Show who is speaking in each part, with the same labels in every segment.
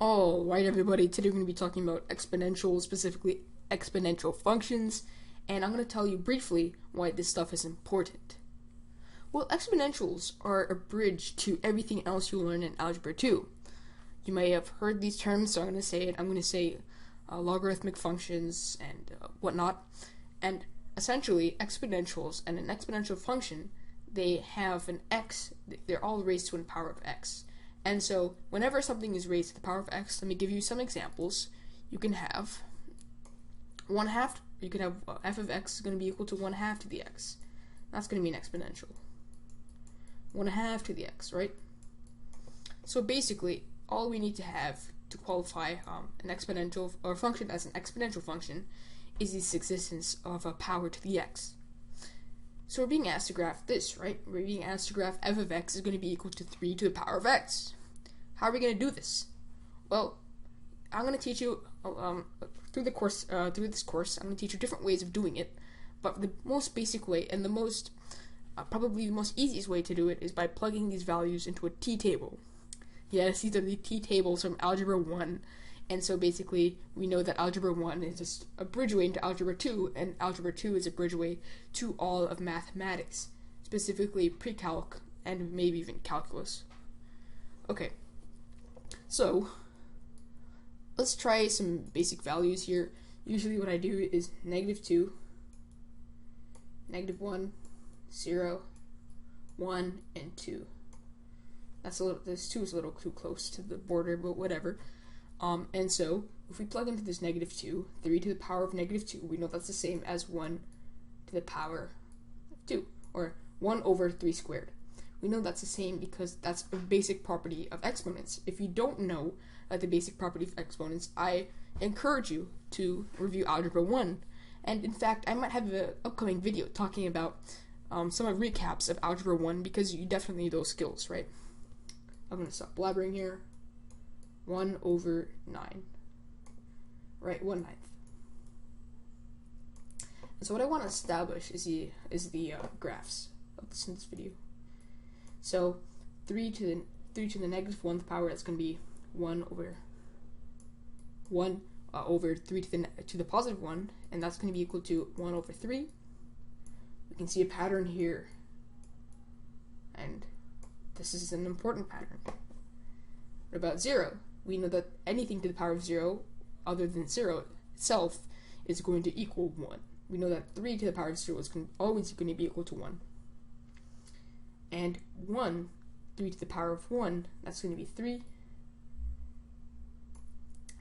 Speaker 1: Alright everybody, today we're going to be talking about exponentials, specifically exponential functions, and I'm going to tell you briefly why this stuff is important. Well, exponentials are a bridge to everything else you'll learn in Algebra 2. You may have heard these terms, so I'm going to say it. I'm going to say logarithmic functions and whatnot, and essentially exponentials and an exponential function, they have an x, they're all raised to the power of x. And so, whenever something is raised to the power of x, let me give you some examples. You can have 1/2, you can have f of x is going to be equal to 1/2 to the x. That's going to be an exponential. 1/2 to the x, right? So basically, all we need to have to qualify an exponential or function as an exponential function is this existence of a power to the x. So we're being asked to graph this, right? We're being asked to graph f of x is going to be equal to 3 to the power of x. How are we going to do this? Well, I'm going to teach you through this course. I'm going to teach you different ways of doing it. But the most basic way and the most probably the most easiest way to do it is by plugging these values into a t-table. Yes, these are the t-tables from Algebra 1. And so basically, we know that Algebra 1 is just a bridgeway into Algebra 2, and Algebra 2 is a bridgeway to all of mathematics, specifically pre-calc and maybe even calculus. Okay, so let's try some basic values here. Usually what I do is -2, -1, 0, 1, and 2. This 2 is a little too close to the border, but whatever. And so, if we plug into this -2, 3 to the power of -2, we know that's the same as 1 to the power of 2, or 1 over 3 squared. We know that's the same because that's a basic property of exponents. If you don't know the basic property of exponents, I encourage you to review Algebra 1. And in fact, I might have an upcoming video talking about some of recaps of Algebra 1 because you definitely need those skills, right? I'm going to stop blabbering here. 1 over 9, right, 1/9. And so what I want to establish is the graphs of this in this video. So 3 to the -1th power, that's going to be 1 over 3 to the positive 1, and that's going to be equal to 1 over 3. We can see a pattern here, and this is an important pattern. What about 0? We know that anything to the power of 0 other than 0 itself is going to equal 1. We know that 3 to the power of 0 is always going to be equal to 1. And 1, 3 to the power of 1, that's going to be 3.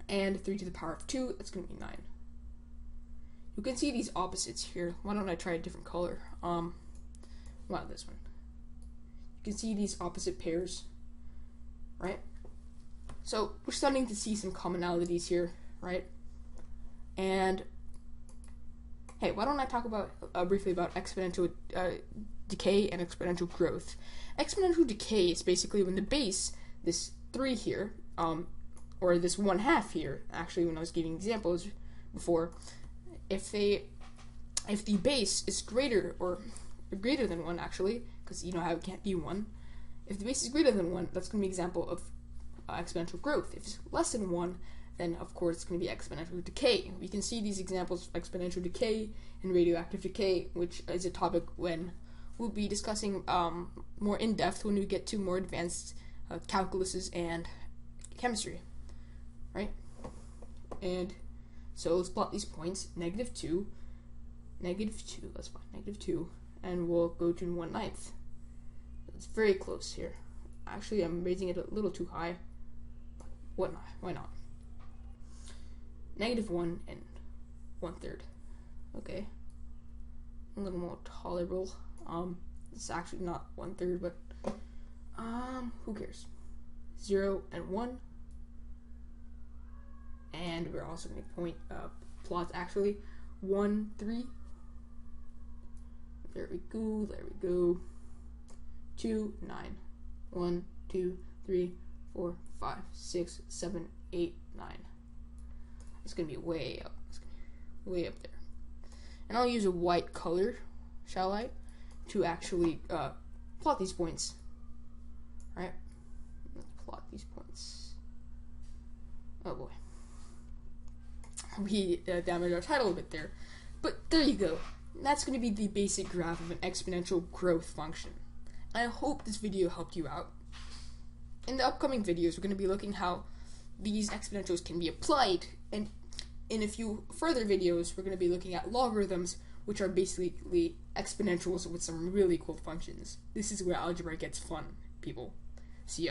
Speaker 1: And 3 to the power of 2, that's going to be 9. You can see these opposites here. Why don't I try a different color? Wow, this one. You can see these opposite pairs, right? So we're starting to see some commonalities here, right? And hey, why don't I talk about briefly about exponential decay and exponential growth? Exponential decay is basically when the base, this 3 here, or this 1/2 here, actually when I was giving examples before, if the base is greater than 1 actually, because you know how it can't be 1, if the base is greater than 1, that's going to be an example of exponential growth. If it's less than 1, then of course it's going to be exponential decay. We can see these examples of exponential decay and radioactive decay, which is a topic when we'll be discussing more in depth when we get to more advanced calculuses and chemistry, right? And so let's plot these points: -2, that's fine, -2, and we'll go to 1/9. It's very close here. Actually, I'm raising it a little too high. Why not? -1 and 1/3. Okay. A little more tolerable. It's actually not 1/3, but who cares? 0 and 1. And we're also going to plot actually 1, 3. There we go. 2, 9. 1, 2, 3, 4, 5, 6, 7, 8, 9. It's going to be way up. It's going to be way up there. And I'll use a white color, shall I, to actually plot these points. Right? Let's plot these points. Oh boy. We damaged our title a bit there. But there you go. That's going to be the basic graph of an exponential growth function. I hope this video helped you out. In the upcoming videos, we're going to be looking how these exponentials can be applied, and in a few further videos, we're going to be looking at logarithms, which are basically exponentials with some really cool functions. This is where algebra gets fun, people. See ya.